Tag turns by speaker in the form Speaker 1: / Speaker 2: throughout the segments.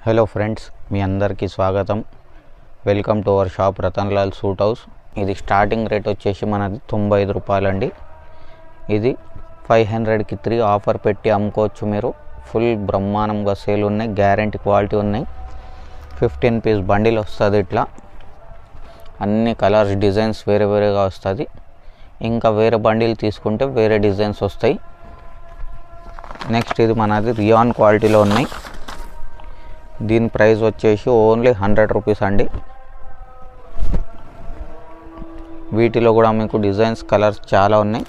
Speaker 1: Hello friends, మీ అందరికీ స్వాగతం. Welcome to our shop Ratanlal suit house. ఇది స్టార్టింగ్ రేట్ వచ్చేసి మనది 95 రూపాయలండి. ఇది 500కి 3 ఆఫర్ పెట్టి అమ్ముకోవచ్చు. మీరు ఫుల్ బ్రహ్మాండంగా సేల్ ఉన్నాయి, గ్యారంటీ క్వాలిటీ ఉన్నాయి. 15 పీస్ బండిల్ వస్తుంది. ఇట్లా అన్ని కలర్స్ డిజైన్స్ వేరే వేరేగా వస్తుంది. ఇంకా వేరే బండిల్ తీసుకుంటే వేరే డిజైన్స్ వస్తాయి. నెక్స్ట్ ఇది మనది రియాన్ క్వాలిటీలో ఉన్నాయి. దీని ప్రైస్ వచ్చేసి ఓన్లీ 100 రూపీస్ అండి. వీటిలో కూడా మీకు డిజైన్స్ కలర్స్ చాలా ఉన్నాయి.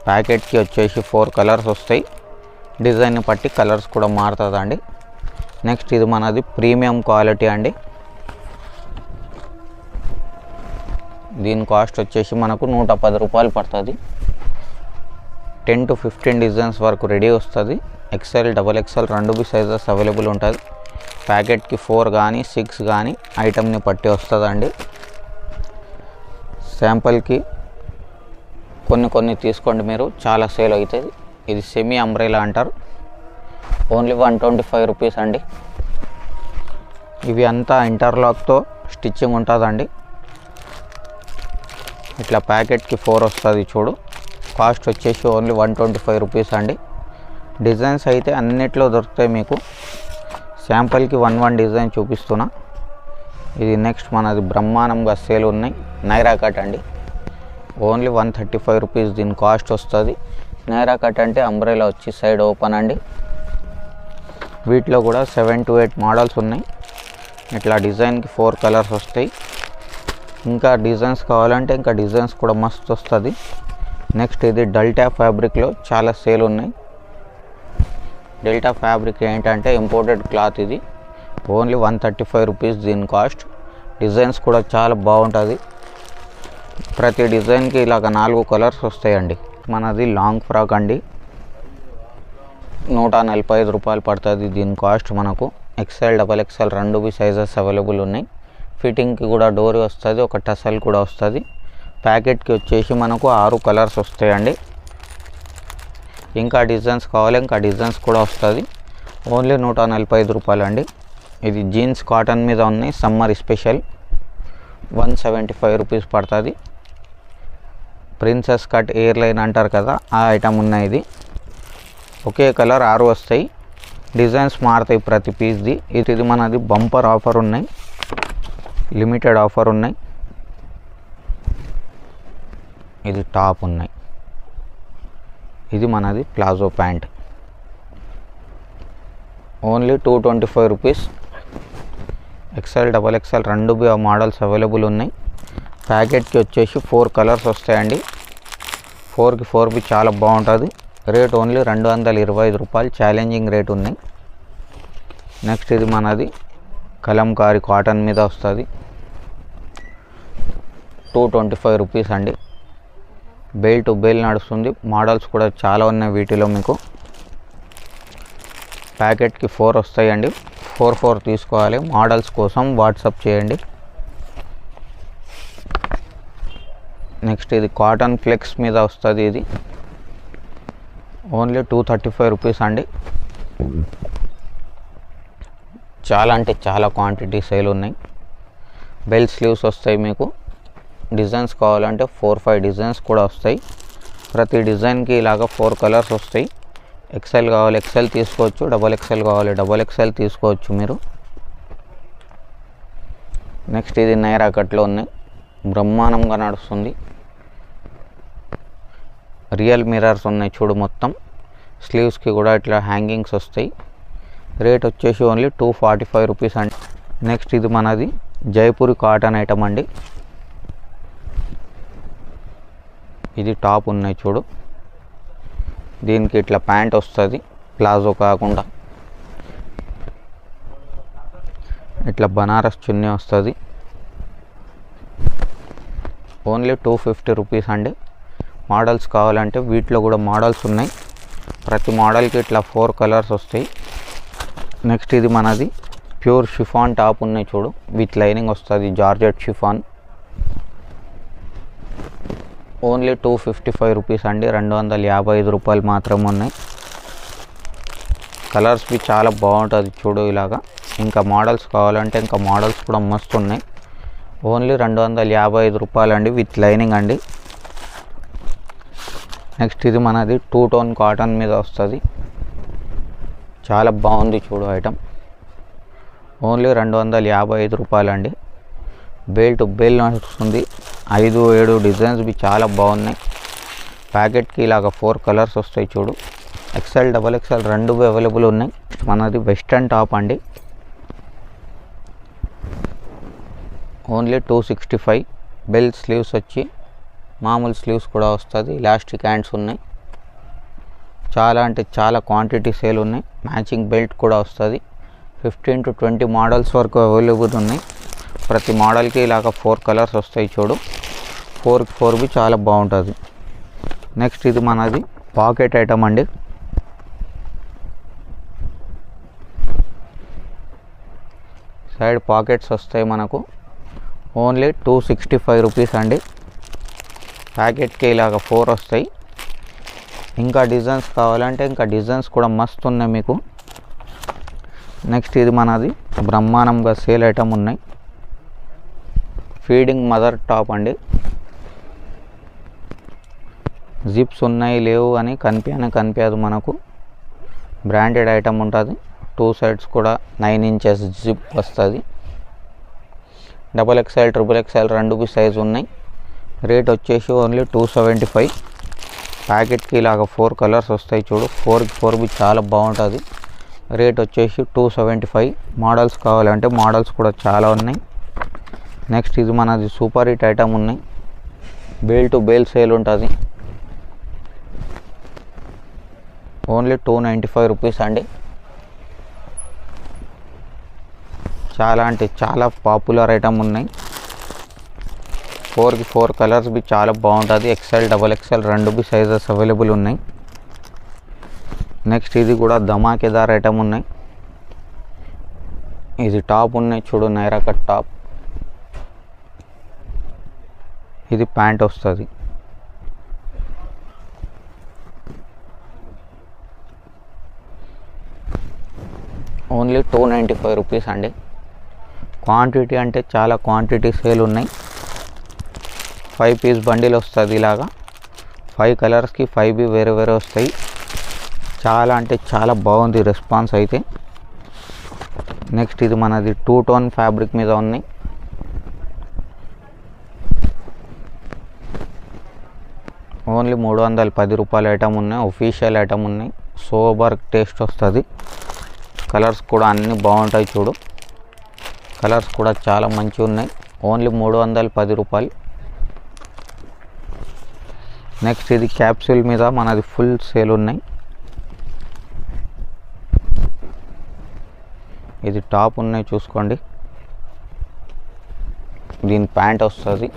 Speaker 1: ప్యాకెట్కి వచ్చేసి 4 కలర్స్ వస్తాయి. డిజైన్ని బట్టి కలర్స్ కూడా మారుతుందండి. నెక్స్ట్ ఇది మనది ప్రీమియం క్వాలిటీ అండి. దీని కాస్ట్ వచ్చేసి మనకు 110 రూపాయలు పడుతుంది. 10 to 15 డిజైన్స్ వరకు రెడీ వస్తుంది. XL, XXL 2 సైజెస్ అవైలబుల్ ఉంటుంది. ప్యాకెట్కి 4 కానీ 6 కానీ ఐటమ్ని పట్టి వస్తుందండి. శాంపుల్కి కొన్ని తీసుకోండి, మీరు చాలా సేల్ అవుతుంది. ఇది సెమీ అంబ్రెలా అంటారు. ఓన్లీ 125 రూపీస్ అండి. ఇవి అంతా ఇంటర్లాక్తో స్టిచ్చింగ్ ఉంటుందండి. ఇట్లా ప్యాకెట్కి 4 వస్తుంది చూడు. కాస్ట్ వచ్చేసి ఓన్లీ 125 రూపీస్ అండి. డిజైన్స్ అయితే అన్నిట్లో దొరుకుతాయి మీకు. శాంపుల్కి 1 డిజైన్ చూపిస్తున్నా. ఇది నెక్స్ట్ మనది బ్రహ్మాండంగా సేల్ ఉన్నాయి. నైరా కట్ అండి. ఓన్లీ 135 రూపీస్ దీని కాస్ట్ వస్తుంది. నైరా కట్ అంటే అంబ్రెలా వచ్చి సైడ్ ఓపెన్ అండి. వీటిలో కూడా 7 to 8 మోడల్స్ ఉన్నాయి. ఇట్లా డిజైన్కి 4 కలర్స్ వస్తాయి. ఇంకా డిజైన్స్ కావాలంటే ఇంకా డిజైన్స్ కూడా మస్తు వస్తుంది. నెక్స్ట్ ఇది డెల్టా ఫ్యాబ్రిక్లో చాలా సేల్ ఉన్నాయి. డెల్టా ఫ్యాబ్రిక్ ఏంటంటే ఇంపోర్టెడ్ క్లాత్. ఇది ఓన్లీ 135 రూపీస్ దీని కాస్ట్. డిజైన్స్ కూడా చాలా బాగుంటుంది. ప్రతి డిజైన్కి ఇలాగ 4 కలర్స్ వస్తాయండి. మనది లాంగ్ ఫ్రాక్ అండి. 145 రూపాయలు పడుతుంది దీని కాస్ట్ మనకు. XL, XXL 2 సైజెస్ అవైలబుల్ ఉన్నాయి. ఫిట్టింగ్కి కూడా డోరీ వస్తుంది, ఒక టసల్ కూడా వస్తుంది. ప్యాకెట్కి వచ్చేసి మనకు 6 కలర్స్ వస్తాయండి. ఇంకా డిజైన్స్ కావాలి, ఇంకా డిజైన్స్ కూడా వస్తుంది. ఓన్లీ 145 రూపాయలు అండి. ఇది జీన్స్ కాటన్ మీద ఉన్నాయి. సమ్మర్ స్పెషల్ 175 రూపీస్ పడుతుంది. ప్రిన్సెస్ కట్ ఎయిర్ లైన్ అంటారు కదా, ఆ ఐటమ్ ఉన్నాయి. ఇది ఒకే కలర్ 6 వస్తాయి. డిజైన్స్ మారుతాయి ప్రతి పీస్ది. ఇది మనది బంపర్ ఆఫర్ ఉన్నాయి, లిమిటెడ్ ఆఫర్ ఉన్నాయి. ఇది టాప్ ఉన్నాయి. ఇది మనది palazzo pant. Only 225 rupees. XL, XXL 2 models available ఉన్నాయి. ప్యాకెట్కి వచ్చేసి 4 కలర్స్ వస్తాయండి. 4కి 4 చాలా బాగుంటుంది. రేట్ ఓన్లీ 225 రూపాయలు. ఛాలెంజింగ్ రేట్ ఉన్నాయి. నెక్స్ట్ ఇది మనది కలంకారీ కాటన్ మీద వస్తుంది. 225 రూపీస్ అండి. బెల్ టు బెల్ నడుస్తుంది. మోడల్స్ కూడా చాలా ఉన్నాయి వీటిలో మీకు. ప్యాకెట్కి 4 వస్తాయండి. 4 తీసుకోవాలి. మోడల్స్ కోసం వాట్సాప్ చేయండి. నెక్స్ట్ ఇది కాటన్ ఫ్లెక్స్ మీద వస్తుంది. ఇది ఓన్లీ 235 రూపీస్ అండి. చాలా అంటే చాలా క్వాంటిటీ సేల్ ఉన్నాయి. బెల్ స్లీవ్స్ వస్తాయి మీకు. డిజైన్స్ కావాలంటే 4-5 డిజైన్స్ కూడా వస్తాయి. ప్రతి డిజైన్కి ఇలాగ 4 కలర్స్ వస్తాయి. XL కావాలి XL తీసుకోవచ్చు, XXL కావాలి XXL తీసుకోవచ్చు మీరు. నెక్స్ట్ ఇది నైరా కట్లో ఉన్నాయి. బ్రహ్మాండంగా నడుస్తుంది. రియల్ మిర్రర్స్ ఉన్నాయి చూడు మొత్తం. స్లీవ్స్కి కూడా ఇట్లా హ్యాంగింగ్స్ వస్తాయి. రేట్ వచ్చేసి ఓన్లీ 245 రూపీస్ అండి. నెక్స్ట్ ఇది మనది జైపూరి కాటన్ ఐటమ్ అండి. ఇది టాప్ ఉన్నాయి చూడు. దీనికి ఇట్లా ప్యాంట్ వస్తుంది, ప్లాజో కాకుండా. ఇట్లా బనారస్ చున్నీ వస్తుంది. ఓన్లీ 250 రూపీస్ అండి. మోడల్స్ కావాలంటే వీటిలో కూడా మోడల్స్ ఉన్నాయి. ప్రతి మోడల్కి ఇట్లా 4 కలర్స్ వస్తాయి. నెక్స్ట్ ఇది మనది ప్యూర్ షిఫాన్ టాప్ ఉన్నాయి చూడు. విత్ లైనింగ్ వస్తుంది, జార్జెట్ షిఫాన్. ఓన్లీ 255 రూపీస్ అండి. 255 రూపాయలు మాత్రమే ఉన్నాయి. కలర్స్ చాలా బాగుంటుంది చూడు. ఇలాగా ఇంకా మోడల్స్ కావాలంటే ఇంకా మోడల్స్ కూడా మస్తు ఉన్నాయి. ఓన్లీ 255 రూపాయలండి విత్ లైనింగ్ అండి. నెక్స్ట్ ఇది మనది 2 టోన్ కాటన్ మీద వస్తుంది. చాలా బాగుంది చూడు ఐటమ్. ఓన్లీ 255 రూపాయలండి. బేల్ టు బేల్ నడుస్తుంది. 5-7 డిజైన్స్ చాలా బాగున్నాయి. ప్యాకెట్కి ఇలాగ 4 కలర్స్ వస్తాయి చూడు. XL, XXL రెండు అవైలబుల్ ఉన్నాయి. మనది వెస్టర్న్ టాప్ అండి. ఓన్లీ 265. బెల్ స్లీవ్స్ వచ్చి మామూలు స్లీవ్స్ కూడా వస్తుంది. ఎలాస్టిక్ హ్యాండ్స్ ఉన్నాయి. చాలా అంటే చాలా క్వాంటిటీ సేల్ ఉన్నాయి. మ్యాచింగ్ బెల్ట్ కూడా వస్తుంది. 15 to 20 మోడల్స్ వరకు అవైలబుల్ ఉన్నాయి. ప్రతి మోడల్కి ఇలాగ 4 కలర్స్ వస్తాయి చూడు. 4కి 4 చాలా బాగుంటుంది. నెక్స్ట్ ఇది మనది పాకెట్ ఐటమ్ అండి. సైడ్ పాకెట్స్ వస్తాయి మనకు. ఓన్లీ 265 రూపీస్ అండి. ప్యాకెట్కి ఇలాగ 4 వస్తాయి. ఇంకా డిజైన్స్ కావాలంటే ఇంకా డిజైన్స్ కూడా మస్తు ఉన్నాయి మీకు. నెక్స్ట్ ఇది మనది బ్రహ్మాండంగా సేల్ ఐటమ్ ఉన్నాయి. ఫీడింగ్ మదర్ టాప్ అండి. జిప్స్ ఉన్నాయి లేవు అని కనిపించదు మనకు. బ్రాండెడ్ ఐటమ్ ఉంటుంది. 2 సైడ్స్ కూడా 9 ఇంచెస్ జిప్ వస్తుంది. XXL, XXL రెండు సైజు ఉన్నాయి. రేట్ వచ్చేసి ఓన్లీ 275. ప్యాకెట్కి ఇలాగ 4 కలర్స్ వస్తాయి చూడు. 4కి 4 చాలా బాగుంటుంది. రేట్ వచ్చేసి 275. మోడల్స్ కావాలంటే మోడల్స్ కూడా చాలా ఉన్నాయి. నెక్స్ట్ ఇది మనది సూపర్ హిట్ ఐటమ్ ఉన్నాయి. బేల్ టు బేల్ సేల్ ఉంటుంది. ఓన్లీ 295 రూపీస్ అండి. చాలా అంటే చాలా పాపులర్ ఐటమ్ ఉన్నాయి. 4కి 4 కలర్స్ చాలా బాగుంటుంది. XL, XXL రెండు సైజెస్ అవైలబుల్ ఉన్నాయి. నెక్స్ట్ ఇది కూడా ధమాకేదార్ ఐటమ్ ఉన్నాయి. ఇది టాప్ ఉన్నాయి చూడు, నైరా కట్ టాప్. ఇది ప్యాంట్ వస్తుంది. ఓన్లీ 295 రూపీస్ అండి. క్వాంటిటీ అంటే చాలా క్వాంటిటీ సేల్ ఉన్నాయి. 5 పీస్ బండిల్ వస్తుంది. ఇలాగా 5 కలర్స్కి 5 వేరే వేరే వస్తాయి. చాలా అంటే చాలా బాగుంది రెస్పాన్స్ అయితే. నెక్స్ట్ ఇది మనది 2 టోన్ ఫ్యాబ్రిక్ మీద ఉన్నాయి. ఓన్లీ 310 రూపాయల ఐటమ్ ఉన్నాయి. ఒఫీషియల్ ఐటమ్ ఉన్నాయి. సోబర్ టేస్ట్ వస్తుంది. కలర్స్ కూడా అన్నీ బాగుంటాయి చూడు. కలర్స్ కూడా చాలా మంచిగా ఉన్నాయి. ఓన్లీ 310 రూపాయలు. నెక్స్ట్ ఇది క్యాప్సూల్ మీద మనది ఫుల్ సేల్ ఉన్నాయి. ఇది టాప్ ఉన్నాయి చూసుకోండి. దీని ప్యాంట్ వస్తుంది.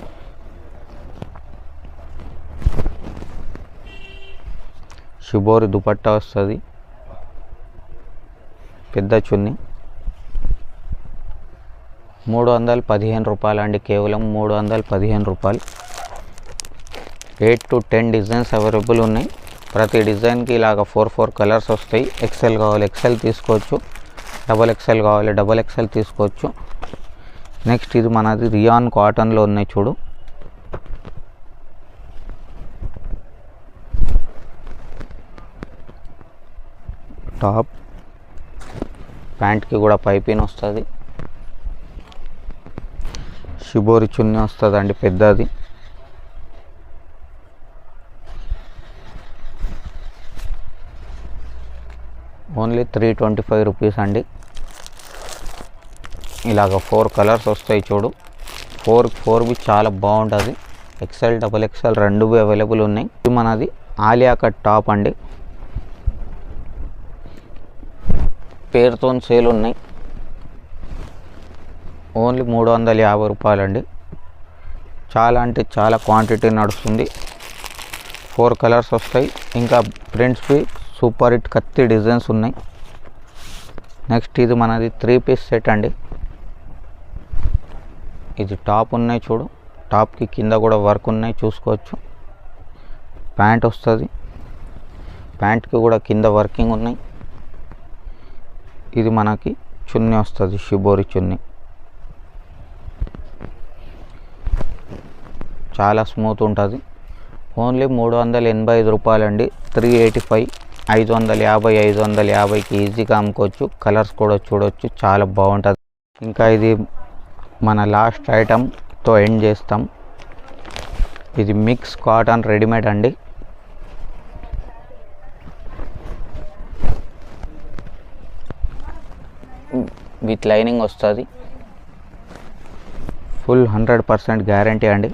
Speaker 1: షిబోరి దుపట్టా వస్తుంది. పెద్ద చున్నీ. 315 రూపాయలు అండి. కేవలం 315 రూపాయలు. 8 to 10 డిజైన్స్ అవైలబుల్ ఉన్నాయి. ప్రతి డిజైన్కి ఇలాగ 4 కలర్స్ వస్తాయి. XL కావాలి XL తీసుకోవచ్చు. XXL కావాలి XXL తీసుకోవచ్చు. నెక్స్ట్ ఇది మనది రియాన్ కాటన్లో ఉన్నాయి చూడు. టాప్, ప్యాంట్కి కూడా పైపింగ్ వస్తుంది. షిబోరి చున్నీ వస్తుంది అండి పెద్దది. ఓన్లీ 325 రూపీస్ అండి. ఇలాగ 4 కలర్స్ వస్తాయి చూడు. 4కి 4 చాలా బాగుంటుంది. XL, XXL రెండు అవైలబుల్ ఉన్నాయి. ఇది మనది ఆలియా కట్ టాప్ అండి. పేరుతో సేల్ ఉన్నాయి. ఓన్లీ 350 రూపాయలు అండి. చాలా అంటే చాలా క్వాంటిటీ నడుస్తుంది. 4 కలర్స్ వస్తాయి. ఇంకా ప్రింట్స్వి సూపర్ హిట్ కత్తి డిజైన్స్ ఉన్నాయి. నెక్స్ట్ ఇది మనది 3 పీస్ సెట్ అండి. ఇది టాప్ ఉన్నాయి చూడు. టాప్కి కింద కూడా వర్క్ ఉన్నాయి చూసుకోవచ్చు. ప్యాంట్ వస్తుంది. ప్యాంట్కి కూడా కింద వర్కింగ్ ఉన్నాయి. ఇది మనకి చున్నీ వస్తుంది, షిబోరి చున్నీ. చాలా స్మూత్ ఉంటుంది. ఓన్లీ 385 రూపాయలండి. 385, 550, 550కి ఈజీగా అమ్ముకోవచ్చు. కలర్స్ కూడా చూడవచ్చు, చాలా బాగుంటుంది. ఇంకా ఇది మన లాస్ట్ ఐటమ్తో ఎండ్ చేస్తాం. ఇది మిక్స్ కాటన్ రెడీమేడ్ అండి. విత్ లైనింగ్ వస్తుంది. ఫుల్ 100% గ్యారంటీ అండి.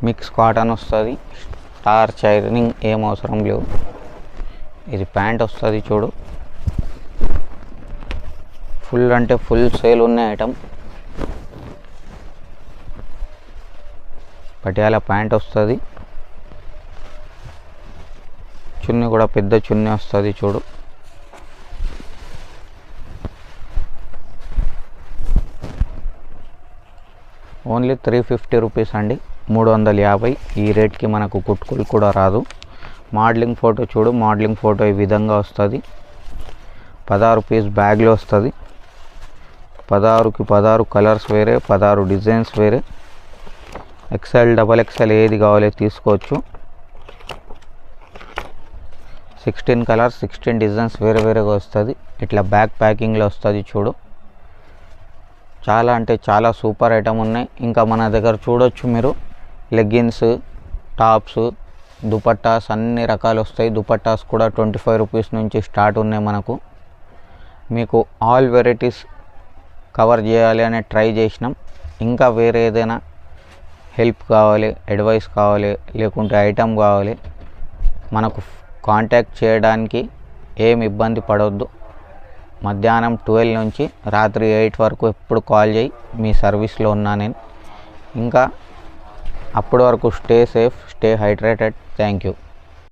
Speaker 1: మిక్స్ కాటన్ వస్తుంది. స్టార్ షైనింగ్ ఏం అవసరం లేవు. ఇది ప్యాంట్ వస్తుంది చూడు. ఫుల్ అంటే ఫుల్ సేల్ ఉన్న ఐటమ్. పటియాలా ప్యాంట్ వస్తుంది. చున్నీ కూడా పెద్ద చున్నీ వస్తుంది చూడు. ఓన్లీ 350 రూపీస్ అండి. 350. ఈ రేట్కి మనకు కుట్టుకులు కూడా రాదు. మోడలింగ్ ఫోటో చూడు. మోడలింగ్ ఫోటో ఈ విధంగా వస్తుంది. 16 పీస్ బ్యాగ్లో వస్తుంది. 16కి 16 కలర్స్ వేరే, 16 డిజైన్స్ వేరే. XL, XXL ఏది కావాలో తీసుకోవచ్చు. 16 కలర్స్, 16 డిజైన్స్ వేరే వేరేగా వస్తుంది. ఇట్లా బ్యాక్ ప్యాకింగ్లో వస్తుంది చూడు. చాలా అంటే చాలా సూపర్ ఐటమ్ ఉన్నాయి. ఇంకా మన దగ్గర చూడొచ్చు మీరు లెగ్గిన్స్, టాప్స్, దుపట్టాస్ అన్ని రకాలు వస్తాయి. దుపట్టాస్ కూడా 25 రూపీస్ నుంచి స్టార్ట్ ఉన్నాయి మనకు. మీకు ఆల్ వెరైటీస్ కవర్ చేయాలి అని ట్రై చేసినాం. ఇంకా వేరే ఏదైనా హెల్ప్ కావాలి, అడ్వైస్ కావాలి, లేకుంటే ఐటమ్ కావాలి, మనకు కాంటాక్ట్ చేయడానికి ఏం ఇబ్బంది పడవద్దు. మధ్యాహ్నం 12 నుంచి రాత్రి 8 వరకు ఎప్పుడు కాల్ చేయి, మీ సర్వీస్లో ఉన్నా నేను. ఇంకా అప్పటి వరకు stay safe, stay hydrated. Thank you.